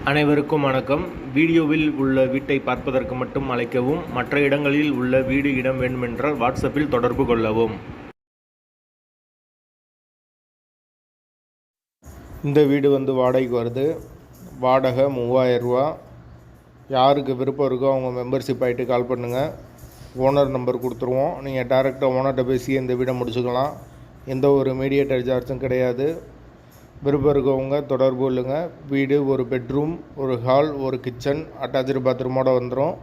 அனைவருக்கும் வணக்கம். வீடியோவில் உள்ள வீட்டை பார்ப்பதற்கு மட்டும் அழைக்கவும். மற்ற இடங்களில் உள்ள வீடு இடம் வேண்டுமென்றால் வாட்ஸ்அப்பில் தொடர்பு கொள்ளவும். இந்த வீடு வாடகைக்கு வருது. வாடகை 3000 ரூபா. யாருக்கு விருப்பம் இருக்கோ அவங்க மெம்பர்ஷிப் ஆகிட்டு கால் பண்ணுங்கள். ஓனர் நம்பர் கொடுத்துருவோம். நீங்கள் டேரெக்டாக ஓனர்கிட்ட பேசி இந்த வீடை முடிச்சுக்கலாம். எந்த ஒரு மீடியேட்டர் சார்ஜும் கிடையாது. விருப்பம் இருக்கவங்க தொடர்பு கொள்ளுங்க. வீடு ஒரு பெட்ரூம், ஒரு ஹால், ஒரு கிச்சன், அட்டாச்சு பாத்ரூமோடு வந்துடும்.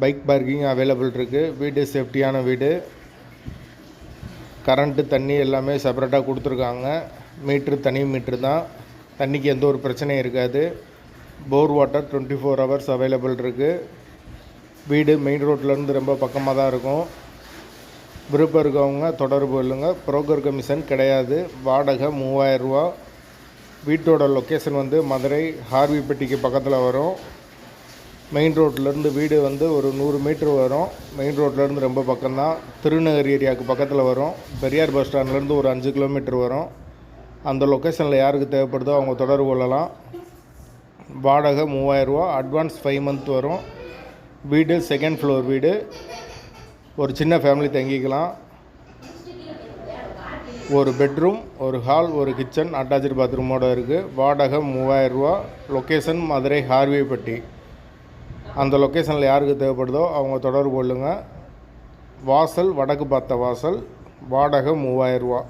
பைக் பார்க்கிங் அவைலபிள் இருக்குது. வீடு சேஃப்டியான வீடு. கரண்ட்டு தண்ணி எல்லாமே செப்பரேட்டாக கொடுத்துருக்காங்க. மீட்ரு தனி மீட்ரு தான். தண்ணிக்கு எந்த ஒரு பிரச்சனையும் இருக்காது. போர் வாட்டர் 24 ஹவர்ஸ் அவைலபிள் இருக்குது. வீடு மெயின் ரோட்லேருந்து ரொம்ப பக்கமாக தான் இருக்கும். விருப்பம் இருக்கவங்க தொடர்பு கொள்ளுங்க. புரோக்கர் கமிஷன் கிடையாது. வாடகை 3000 ரூபா. வீட்டோட லொக்கேஷன் மதுரை ஹார்விப்பட்டிக்கு பக்கத்தில் வரும். மெயின் ரோட்லேருந்து வீடு ஒரு 100 மீட்ரு வரும். மெயின் ரோட்லேருந்து ரொம்ப பக்கம்தான். திருநகர் ஏரியாவுக்கு பக்கத்தில் வரும். பெரியார் பஸ் ஸ்டாண்ட்லேருந்து ஒரு 5 கிலோமீட்டர் வரும். அந்த லொக்கேஷனில் யாருக்கு தேவைப்படுதோ அவங்க தொடர்பு கொள்ளலாம். வாடகை 3000 ரூபா. அட்வான்ஸ் 5 மந்த் வரும். வீடு செகண்ட் ஃப்ளோர் வீடு. ஒரு சின்ன ஃபேமிலி தங்கிக்கலாம். ஒரு பெட்ரூம், ஒரு ஹால், ஒரு கிச்சன், அட்டாச்சு பாத்ரூமோடு இருக்குது. வாடகை 3000 ரூபா. லொக்கேஷன் மதுரை ஹார்விப்பட்டி. அந்த லொக்கேஷனில் யாருக்கு தேவைப்படுதோ அவங்க தொடர்பு கொள்ளுங்கள். வாசல் வடக்கு பார்த்த வாசல். வாடகை 3000 ரூபா.